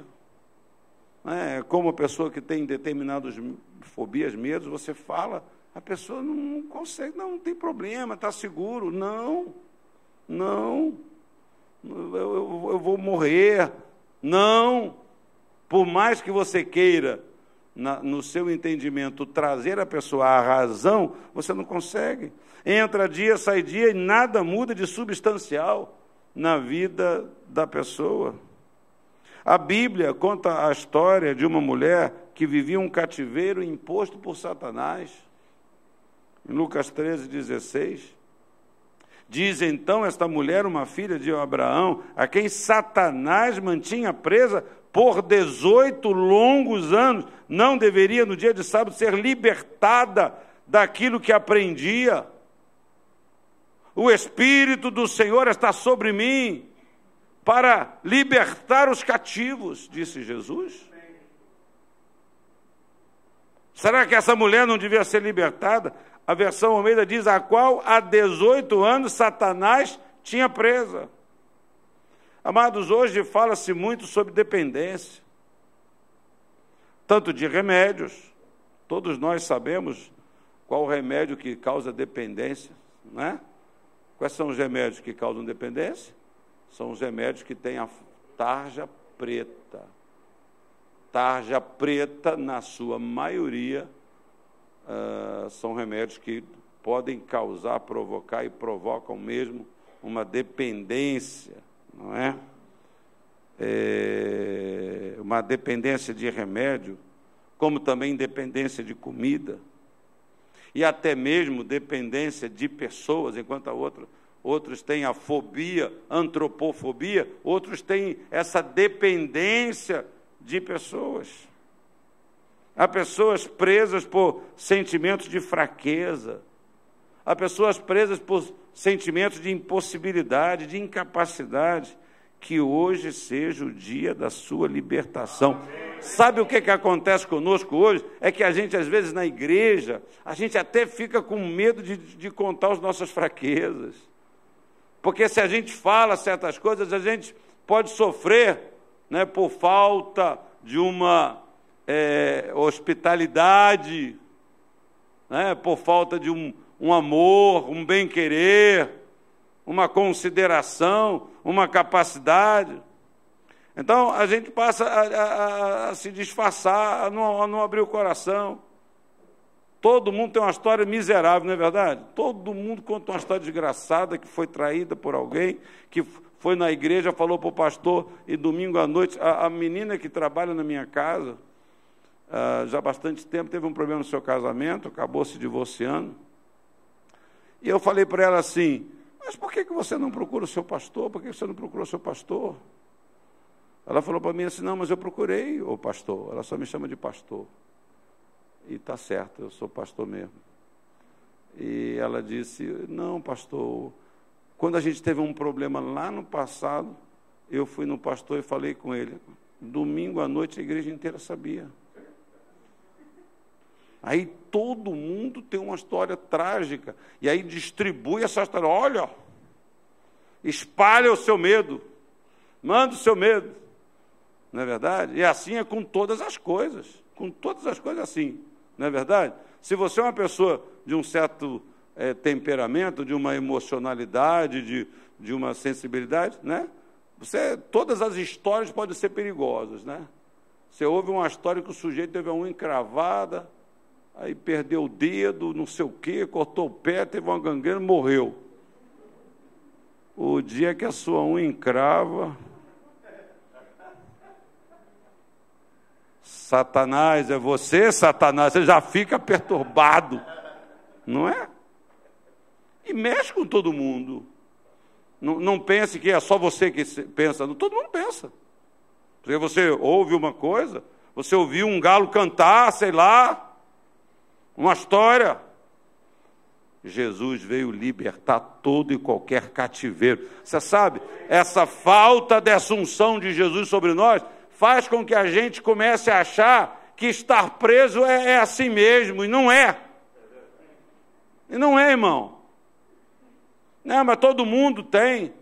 É como a pessoa que tem determinadas fobias, medos, você fala, a pessoa não consegue, não tem problema, está seguro. Não, eu vou morrer. Não, por mais que você queira, no seu entendimento, trazer a pessoa à razão, você não consegue. Entra dia, sai dia e nada muda de substancial na vida da pessoa. A Bíblia conta a história de uma mulher que vivia um cativeiro imposto por Satanás. Em Lucas 13:16, diz então esta mulher, uma filha de Abraão, a quem Satanás mantinha presa por 18 longos anos, não deveria no dia de sábado ser libertada daquilo que aprendia. O Espírito do Senhor está sobre mim para libertar os cativos, disse Jesus. Será que essa mulher não devia ser libertada? A versão Almeida diz, a qual há 18 anos Satanás tinha presa. Amados, hoje fala-se muito sobre dependência, tanto de remédios. Todos nós sabemos qual o remédio que causa dependência, não é? Quais são os remédios que causam dependência? São os remédios que têm a tarja preta. Tarja preta, na sua maioria, são remédios que podem causar, provocar e provocam mesmo uma dependência, não é? Uma dependência de remédio, como também dependência de comida, e até mesmo dependência de pessoas, enquanto outros têm a fobia, antropofobia, outros têm essa dependência de pessoas. Há pessoas presas por sentimentos de fraqueza, há pessoas presas por sentimentos de impossibilidade, de incapacidade. Que hoje seja o dia da sua libertação. Sabe o que acontece conosco hoje? É que a gente, às vezes, na igreja, a gente até fica com medo de contar as nossas fraquezas. Porque se a gente fala certas coisas, a gente pode sofrer, né, por falta de uma hospitalidade, né, por falta de um amor, um bem-querer, uma consideração, uma capacidade. Então, a gente passa a se disfarçar, a não abrir o coração. Todo mundo tem uma história miserável, não é verdade? Todo mundo conta uma história desgraçada, que foi traída por alguém, que foi na igreja, falou para o pastor, e domingo à noite, a menina que trabalha na minha casa, já há bastante tempo, teve um problema no seu casamento, acabou se divorciando. E eu falei para ela assim, mas por que você não procura o seu pastor? Por que você não procurou o seu pastor? Ela falou para mim assim, não, mas eu procurei o pastor, ela só me chama de pastor. E está certo, eu sou pastor mesmo. E ela disse, não, pastor, quando a gente teve um problema lá no passado, eu fui no pastor e falei com ele. Domingo à noite a igreja inteira sabia. Aí todo mundo tem uma história trágica, e aí distribui essa história, olha, espalha o seu medo, manda o seu medo, não é verdade? E assim é com todas as coisas assim, não é verdade? Se você é uma pessoa de um certo temperamento, de uma emocionalidade, de uma sensibilidade, né? Todas as histórias podem ser perigosas, né? Você ouve uma história que o sujeito teve a unha encravada, aí perdeu o dedo, não sei o quê, cortou o pé, teve uma gangrena, morreu. O dia que a sua unha encrava, Satanás, é você, Satanás, você já fica perturbado, não é? E mexe com todo mundo. Não pense que é só você que pensa, todo mundo pensa. Porque você ouve uma coisa, você ouviu um galo cantar, sei lá, uma história. Jesus veio libertar todo e qualquer cativeiro. Você sabe, essa falta dessa unção de Jesus sobre nós faz com que a gente comece a achar que estar preso é assim mesmo, e não é. E não é, irmão. Não, mas todo mundo tem.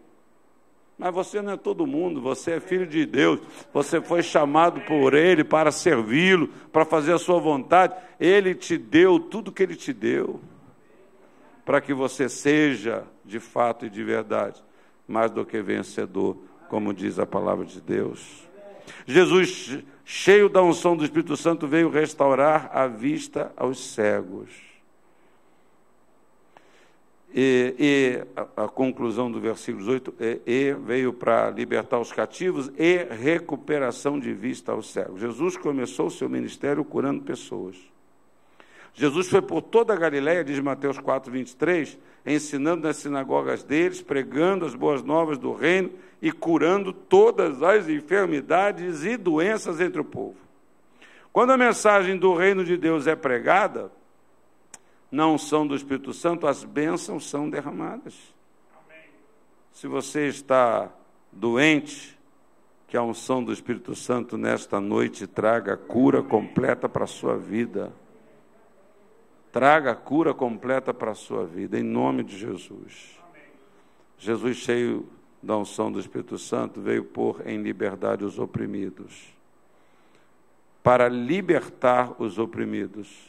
Mas você não é todo mundo, você é filho de Deus. Você foi chamado por Ele para servi-lo, para fazer a sua vontade. Ele te deu tudo que Ele te deu, para que você seja, de fato e de verdade, mais do que vencedor, como diz a palavra de Deus. Jesus, cheio da unção do Espírito Santo, veio restaurar a vista aos cegos. E a conclusão do versículo 18 veio para libertar os cativos e recuperação de vista aos cegos. Jesus começou o seu ministério curando pessoas. Jesus foi por toda a Galileia, diz Mateus 4:23, ensinando nas sinagogas deles, pregando as boas novas do reino e curando todas as enfermidades e doenças entre o povo. Quando a mensagem do reino de Deus é pregada, na unção do Espírito Santo, as bênçãos são derramadas. Amém. Se você está doente, que a unção do Espírito Santo nesta noite traga a cura completa para a sua vida. Traga a cura completa para a sua vida, em nome de Jesus. Amém. Jesus, cheio da unção do Espírito Santo, veio pôr em liberdade os oprimidos. Para libertar os oprimidos.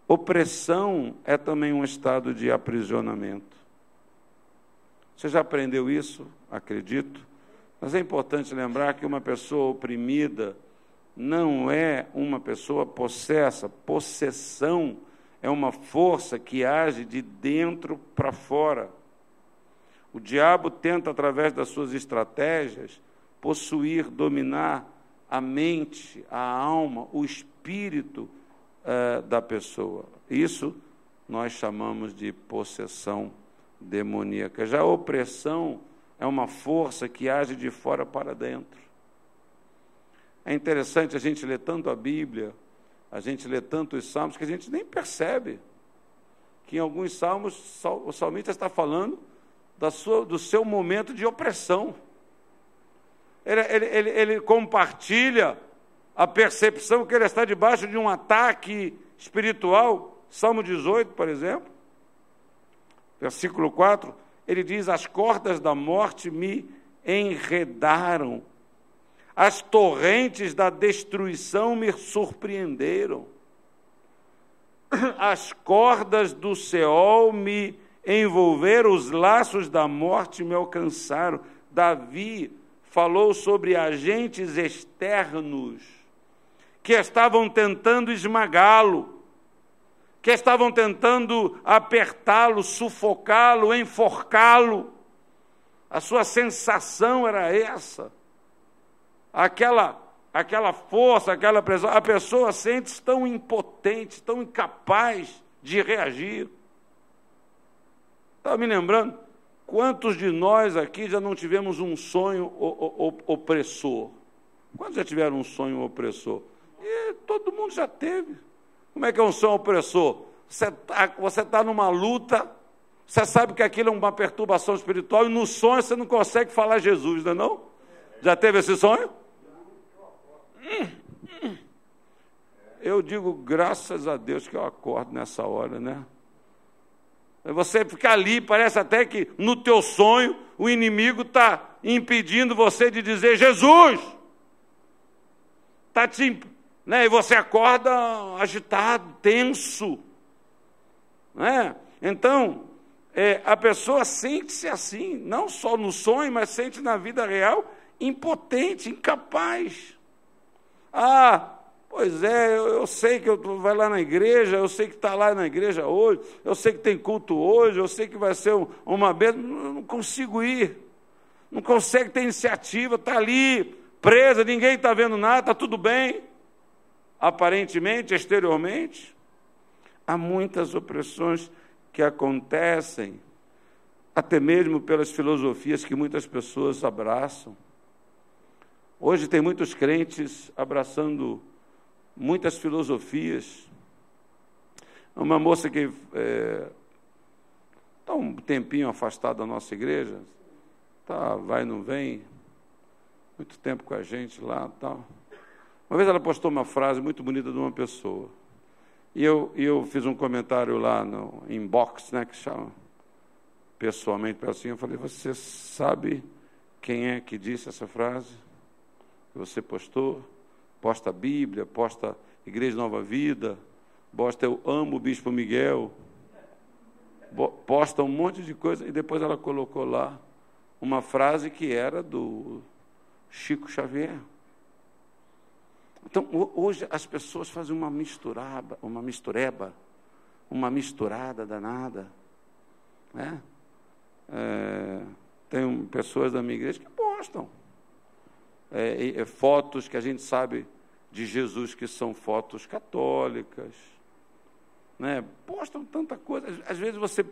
Opressão é também um estado de aprisionamento. Você já aprendeu isso? Acredito. Mas é importante lembrar que uma pessoa oprimida não é uma pessoa possessa. Possessão é uma força que age de dentro para fora. O diabo tenta, através das suas estratégias, possuir, dominar a mente, a alma, o espírito da pessoa. Isso nós chamamos de possessão demoníaca. Já a opressão é uma força que age de fora para dentro. É interessante a gente ler tanto a Bíblia, a gente lê tanto os salmos, que a gente nem percebe que em alguns salmos o salmista está falando do seu momento de opressão. Ele compartilha a percepção que ele está debaixo de um ataque espiritual. Salmo 18, por exemplo, versículo 4, ele diz: as cordas da morte me enredaram, as torrentes da destruição me surpreenderam, as cordas do Seol me envolveram, os laços da morte me alcançaram. Davi falou sobre agentes externos que estavam tentando esmagá-lo, que estavam tentando apertá-lo, sufocá-lo, enforcá-lo. A sua sensação era essa. Aquela força, aquela pressão. A pessoa sente-se tão impotente, tão incapaz de reagir. Estava me lembrando, quantos de nós aqui já não tivemos um sonho opressor? Quantos já tiveram um sonho opressor? E todo mundo já teve. Como é que é um sonho opressor? Você está numa luta, você sabe que aquilo é uma perturbação espiritual, e no sonho você não consegue falar Jesus, não é não? Já teve esse sonho? Eu digo, graças a Deus que eu acordo nessa hora, né? Você fica ali, parece até que no teu sonho o inimigo está impedindo você de dizer Jesus. Né? E você acorda agitado, tenso. Né? Então, a pessoa sente-se assim, não só no sonho, mas sente na vida real, impotente, incapaz. Pois é, eu sei que vai lá na igreja, eu sei que está lá na igreja hoje, eu sei que tem culto hoje, eu sei que vai ser uma bênção, eu não consigo ir, não consegue ter iniciativa, está ali, presa, ninguém está vendo nada, está tudo bem, aparentemente, exteriormente. Há muitas opressões que acontecem, até mesmo pelas filosofias que muitas pessoas abraçam. Hoje tem muitos crentes abraçando muitas filosofias. Uma moça que está um tempinho afastada da nossa igreja, vai e não vem, muito tempo com a gente lá, tal. Uma vez ela postou uma frase muito bonita de uma pessoa, e eu fiz um comentário lá no inbox, né, que chama pessoalmente para assim, eu falei: você sabe quem é que disse essa frase que você postou? Posta a Bíblia, posta Igreja Nova Vida, posta Eu Amo o Bispo Miguel, posta um monte de coisa, e depois ela colocou lá uma frase que era do Chico Xavier. Então, hoje as pessoas fazem uma mistureba, uma misturada danada, né? Tem pessoas da minha igreja que postam fotos que a gente sabe de Jesus que são fotos católicas, né? Postam tanta coisa, às vezes você,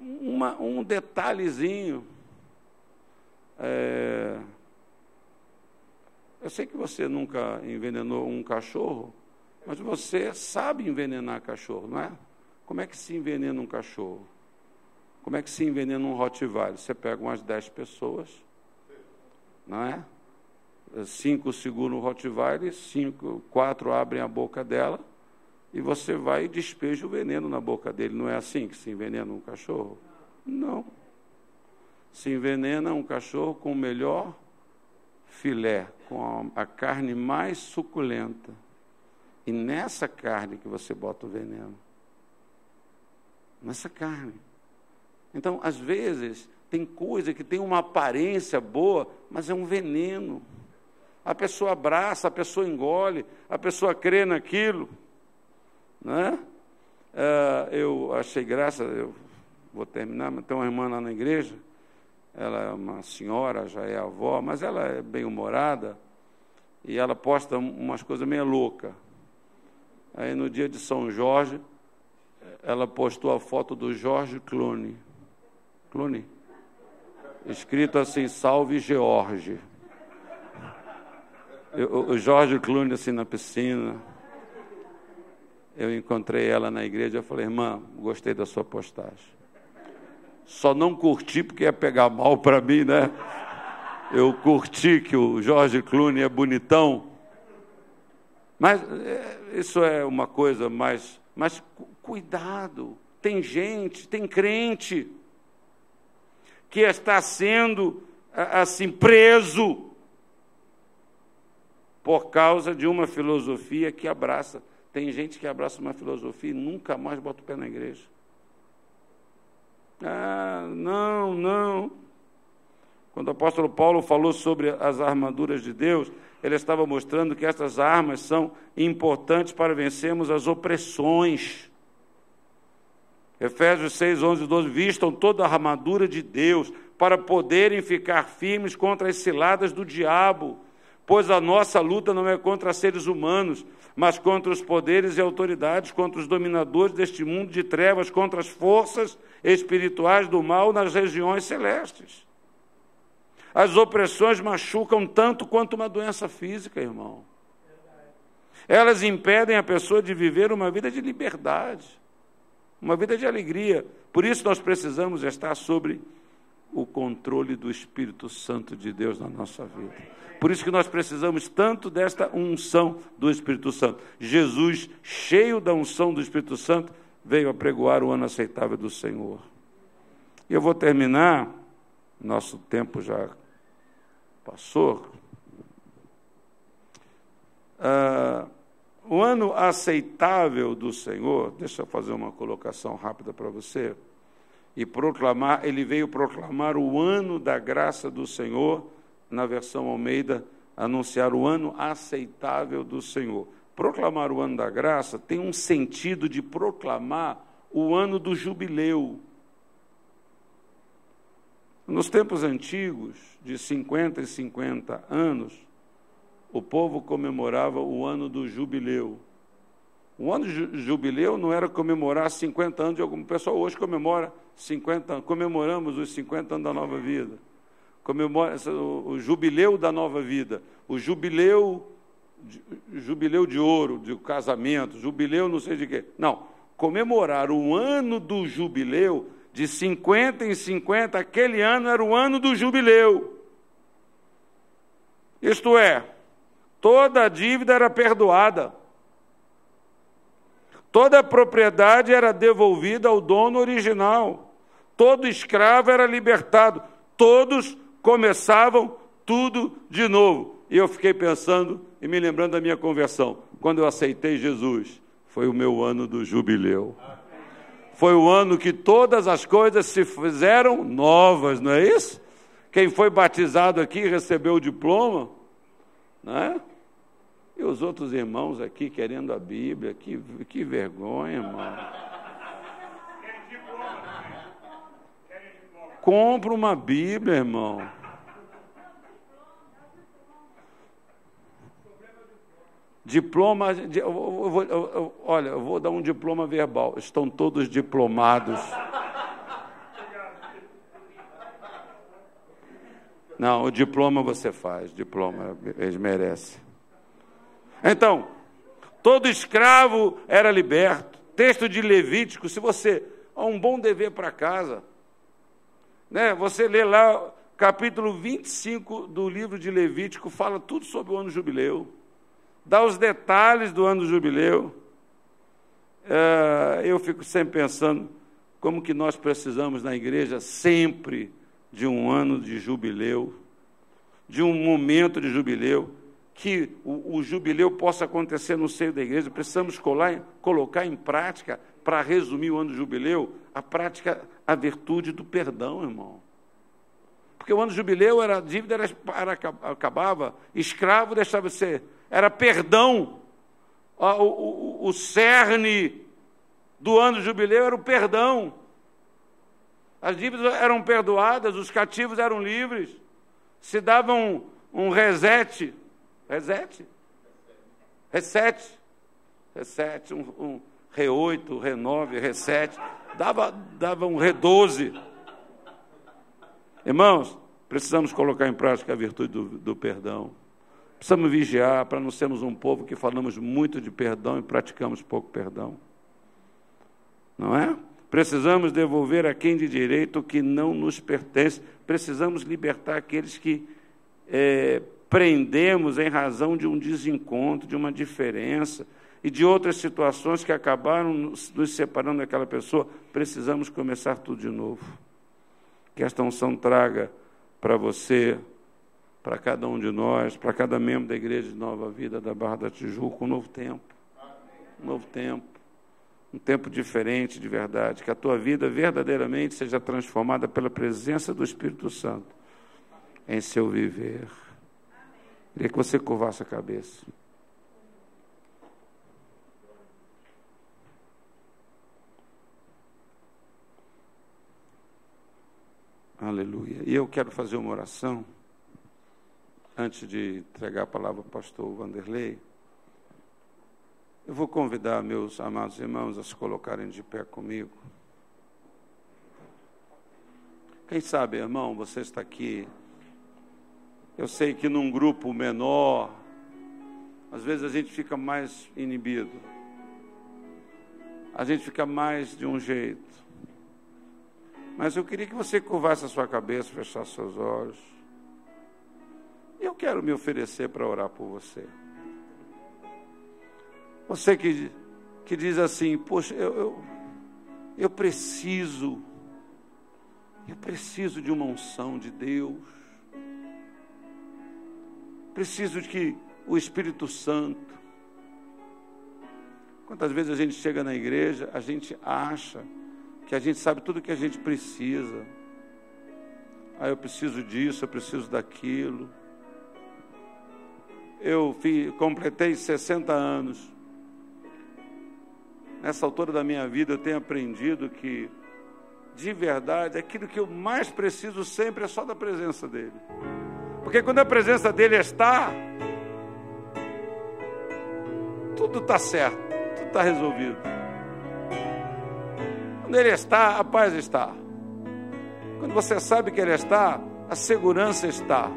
um detalhezinho, eu sei que você nunca envenenou um cachorro, mas você sabe envenenar cachorro, não é? Como é que se envenena um cachorro? Como é que se envenena um Rottweiler? Você pega umas 10 pessoas, não é? 5 seguram o Rottweiler, 4 abrem a boca dela, e você vai e despeja o veneno na boca dele. Não é assim que se envenena um cachorro? Não. Se envenena um cachorro com o melhor filé, com a carne mais suculenta. E nessa carne que você bota o veneno. Nessa carne. Então, às vezes, tem coisa que tem uma aparência boa, mas é um veneno. A pessoa abraça, a pessoa engole, a pessoa crê naquilo. Né? Eu achei graça, eu vou terminar, mas tem uma irmã lá na igreja, ela é uma senhora, já é avó, mas ela é bem-humorada, e ela posta umas coisas meio loucas. Aí, no dia de São Jorge, ela postou a foto do George Clooney, escrito assim: salve George. O George Clooney assim na piscina. Eu encontrei ela na igreja, eu falei: irmã, gostei da sua postagem. Só não curti porque ia pegar mal para mim, né? Eu curti que o George Clooney é bonitão. Mas isso é uma coisa mais... Mas cuidado, tem gente, tem crente que está sendo assim preso por causa de uma filosofia que abraça. Tem gente que abraça uma filosofia e nunca mais bota o pé na igreja. Não. Quando o apóstolo Paulo falou sobre as armaduras de Deus, ele estava mostrando que essas armas são importantes para vencermos as opressões. Efésios 6, 11 e 12, vistam toda a armadura de Deus para poderem ficar firmes contra as ciladas do diabo, pois a nossa luta não é contra seres humanos, mas contra os poderes e autoridades, contra os dominadores deste mundo de trevas, contra as forças espirituais do mal nas regiões celestes. As opressões machucam tanto quanto uma doença física, irmão. Elas impedem a pessoa de viver uma vida de liberdade, uma vida de alegria. Por isso nós precisamos estar sobre o controle do Espírito Santo de Deus na nossa vida. Por isso que nós precisamos tanto desta unção do Espírito Santo. Jesus, cheio da unção do Espírito Santo, veio apregoar o ano aceitável do Senhor. E eu vou terminar, nosso tempo já passou. O ano aceitável do Senhor, deixa eu fazer uma colocação rápida para você, e proclamar, ele veio proclamar o ano da graça do Senhor na versão Almeida, anunciar o ano aceitável do Senhor. Proclamar o ano da graça tem um sentido de proclamar o ano do jubileu. Nos tempos antigos, de 50 e 50 anos, o povo comemorava o ano do jubileu. O ano do jubileu não era comemorar 50 anos de algum pessoal. Hoje comemora 50 anos, comemoramos os 50 anos da nova vida. Comemora o jubileu da nova vida, o jubileu de ouro, de casamento, jubileu não sei de quê. Não, comemorar o ano do jubileu, de 50 em 50, aquele ano era o ano do jubileu. Isto é, toda a dívida era perdoada. Toda a propriedade era devolvida ao dono original. Todo escravo era libertado. Todos começavam tudo de novo. E eu fiquei pensando e me lembrando da minha conversão. Quando eu aceitei Jesus, foi o meu ano do jubileu. Foi o ano que todas as coisas se fizeram novas, não é isso? Quem foi batizado aqui recebeu o diploma, não é? E os outros irmãos aqui querendo a Bíblia, que vergonha, irmão. Compra uma Bíblia, irmão. Diploma, olha, eu vou dar um diploma verbal. Estão todos diplomados. Não, o diploma você faz, diploma, eles merecem. Então, todo escravo era liberto. Texto de Levítico, se você... Há um bom dever para casa. Né? Você lê lá, capítulo 25 do livro de Levítico, fala tudo sobre o ano jubileu. Dá os detalhes do ano do jubileu. Eu fico sempre pensando como que nós precisamos na igreja sempre de um ano de jubileu, de um momento de jubileu, que o jubileu possa acontecer no seio da igreja. Precisamos colocar em prática, para resumir o ano do jubileu, a prática, a virtude do perdão, irmão. Porque o ano do jubileu, a dívida acabava, escravo deixava de ser, era perdão. O cerne do ano do jubileu era o perdão. As dívidas eram perdoadas, os cativos eram livres, se dava um reset, um re8, re9, re7, dava um re12. Irmãos, precisamos colocar em prática a virtude do perdão. Precisamos vigiar para não sermos um povo que falamos muito de perdão e praticamos pouco perdão. Não é? Precisamos devolver a quem de direito o que não nos pertence. Precisamos libertar aqueles que prendemos em razão de um desencontro, de uma diferença e de outras situações que acabaram nos separando daquela pessoa. Precisamos começar tudo de novo. Que esta unção traga para você, para cada um de nós, para cada membro da Igreja de Nova Vida da Barra da Tijuca, um novo tempo. Um novo tempo. Um tempo diferente de verdade. Que a tua vida verdadeiramente seja transformada pela presença do Espírito Santo em seu viver. Queria que você curvasse a cabeça. Aleluia. E eu quero fazer uma oração, antes de entregar a palavra ao pastor Vanderlei. Eu vou convidar meus amados irmãos a se colocarem de pé comigo. Quem sabe, irmão, você está aqui. Eu sei que num grupo menor, às vezes a gente fica mais inibido. A gente fica mais de um jeito. Mas eu queria que você curvasse a sua cabeça, fechasse seus olhos. E eu quero me oferecer para orar por você. Você que diz assim, poxa, eu preciso de uma unção de Deus. Preciso de que o Espírito Santo. Quantas vezes a gente chega na igreja, a gente acha que a gente sabe tudo o que a gente precisa. Eu preciso disso, eu preciso daquilo. Eu completei 60 anos. Nessa altura da minha vida eu tenho aprendido que, de verdade, aquilo que eu mais preciso sempre é só da presença dele. Porque quando a presença dele está, tudo está certo, tudo está resolvido. Quando ele está, a paz está. Quando você sabe que ele está, a segurança está.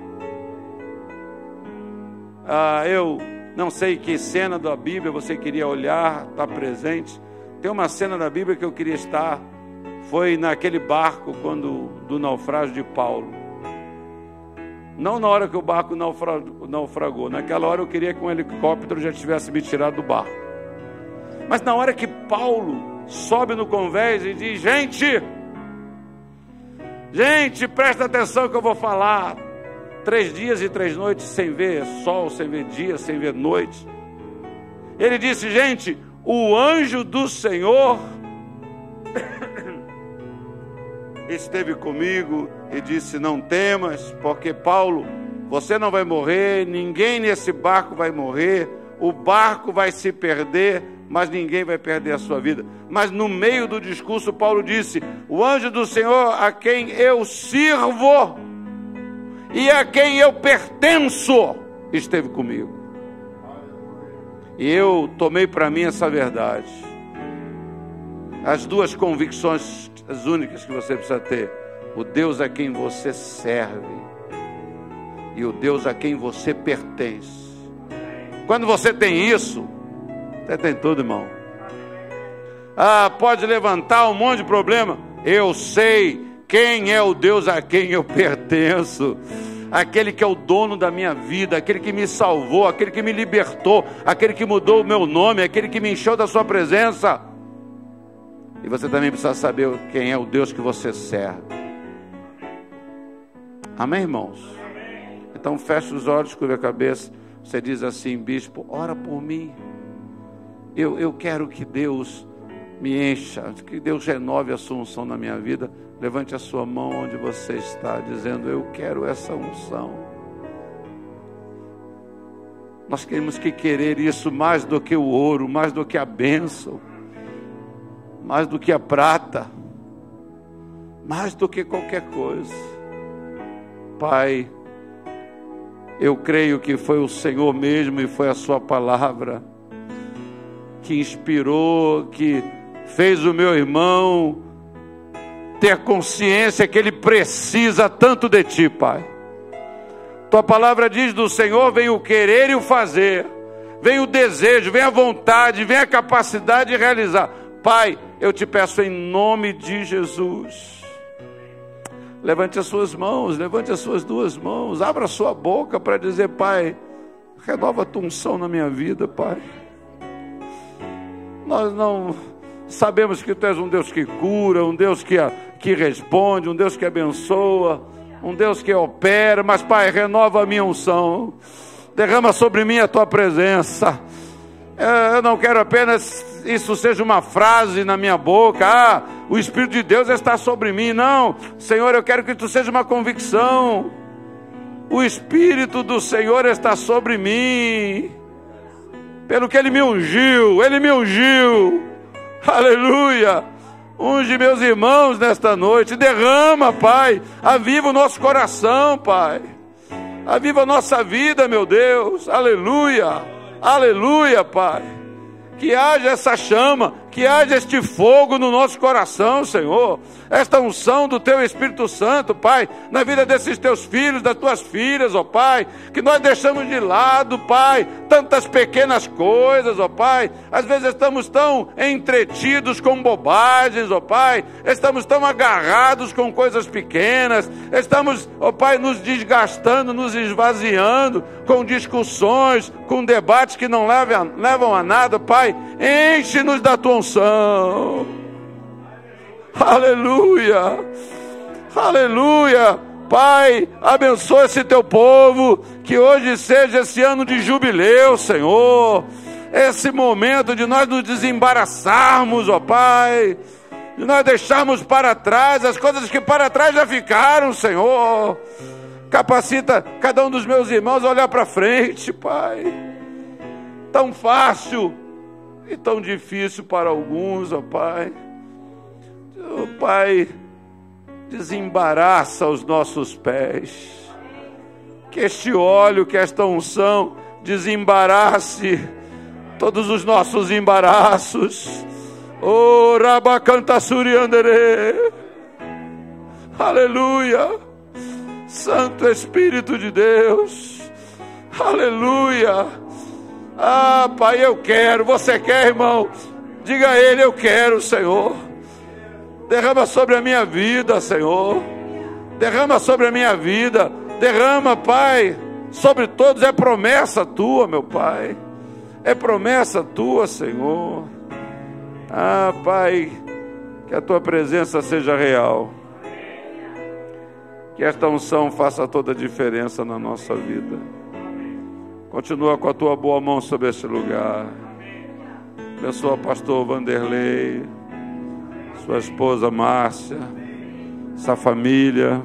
Eu não sei que cena da Bíblia você queria olhar, estar presente. Tem uma cena da Bíblia que eu queria estar. Foi naquele barco do naufrágio de Paulo. Não na hora que o barco naufragou. Naquela hora eu queria que um helicóptero já tivesse me tirado do barco. Mas na hora que Paulo sobe no convés e diz: Gente, presta atenção que eu vou falar. 3 dias e 3 noites sem ver sol, sem ver dia, sem ver noite. Ele disse: gente, o anjo do Senhor esteve comigo e disse: não temas, porque Paulo, você não vai morrer, ninguém nesse barco vai morrer, o barco vai se perder, mas ninguém vai perder a sua vida. Mas no meio do discurso Paulo disse: o anjo do Senhor a quem eu sirvo e a quem eu pertenço esteve comigo. E eu tomei para mim essa verdade. As 2 convicções, as únicas que você precisa ter: o Deus a quem você serve e o Deus a quem você pertence. Quando você tem isso, você tem tudo, irmão. Pode levantar um monte de problema. Eu sei quem é o Deus a quem eu pertenço. Aquele que é o dono da minha vida, aquele que me salvou, aquele que me libertou, aquele que mudou o meu nome, aquele que me encheu da sua presença. E você também precisa saber quem é o Deus que você serve. Amém, irmãos? Então feche os olhos, curva a cabeça. Você diz assim: bispo, ora por mim. Eu quero que Deus me encha, que Deus renove a sua unção na minha vida. Levante a sua mão onde você está, dizendo: eu quero essa unção. Nós temos que querer isso mais do que o ouro, mais do que a bênção, mais do que a prata, mais do que qualquer coisa. Pai, eu creio que foi o Senhor mesmo e foi a sua palavra que inspirou, que fez o meu irmão ter consciência que ele precisa tanto de ti, Pai. Tua palavra diz: do Senhor vem o querer e o fazer, vem o desejo, vem a vontade, vem a capacidade de realizar. Pai, eu te peço em nome de Jesus, levante as suas mãos, levante as suas 2 mãos, abra a sua boca para dizer: Pai, renova a tua unção na minha vida, Pai. Nós não sabemos que tu és um Deus que cura, um Deus que responde, um Deus que abençoa, um Deus que opera, mas Pai, renova a minha unção, derrama sobre mim a tua presença. Eu não quero apenas isso seja uma frase na minha boca: o Espírito de Deus está sobre mim. Não, Senhor, eu quero que tu seja uma convicção: o Espírito do Senhor está sobre mim, pelo que Ele me ungiu, aleluia. Unge meus irmãos nesta noite, derrama, Pai, aviva o nosso coração, Pai, aviva a nossa vida, meu Deus, aleluia, aleluia, Pai. Que haja essa chama, que haja este fogo no nosso coração, Senhor, esta unção do Teu Espírito Santo, Pai, na vida desses Teus filhos, das Tuas filhas, ó Pai, que nós deixamos de lado, Pai, tantas pequenas coisas, ó Pai, às vezes estamos tão entretidos com bobagens, ó Pai, estamos tão agarrados com coisas pequenas, estamos, ó Pai, nos desgastando, nos esvaziando, com discussões, com debates que não levam a nada, Pai, enche-nos da Tua unção, aleluia, aleluia. Pai, abençoa esse Teu povo, que hoje seja esse ano de jubileu, Senhor, esse momento de nós nos desembaraçarmos, ó Pai, de nós deixarmos para trás as coisas que para trás já ficaram, Senhor. Capacita cada um dos meus irmãos a olhar para frente, Pai. Tão fácil e tão difícil para alguns, ó Pai. Ó Pai, desembaraça os nossos pés. Que este óleo, que esta unção desembarace todos os nossos embaraços. Oh, Rabacanta Suriandere. Aleluia. Santo Espírito de Deus. Aleluia. Ah, Pai, eu quero. Você quer, irmão? Diga a Ele, eu quero, Senhor. Derrama sobre a minha vida, Senhor. Derrama sobre a minha vida. Derrama, Pai, sobre todos. É promessa Tua, meu Pai. É promessa Tua, Senhor. Ah, Pai, que a Tua presença seja real. Que esta unção faça toda a diferença na nossa vida. Continua com a Tua boa mão sobre este lugar. Abençoa o pastor Vanderlei, sua esposa Márcia, essa família,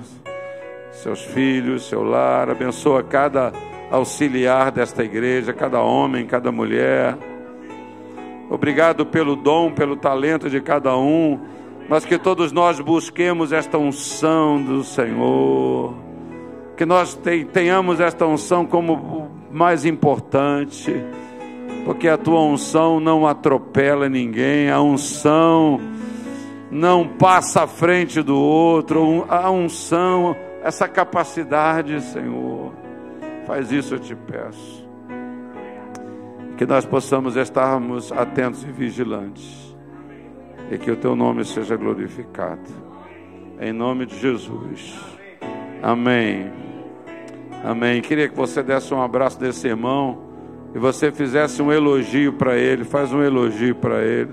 seus filhos, seu lar. Abençoa cada auxiliar desta igreja, cada homem, cada mulher. Obrigado pelo dom, pelo talento de cada um, mas que todos nós busquemos esta unção do Senhor, que nós tenhamos esta unção como o mais importante, porque a Tua unção não atropela ninguém, a unção não passa à frente do outro, a unção, essa capacidade, Senhor, faz isso, eu te peço. Que nós possamos estarmos atentos e vigilantes, e que o Teu nome seja glorificado, em nome de Jesus, amém, amém. Queria que você desse um abraço desse irmão, e você fizesse um elogio para ele. Faz um elogio para ele.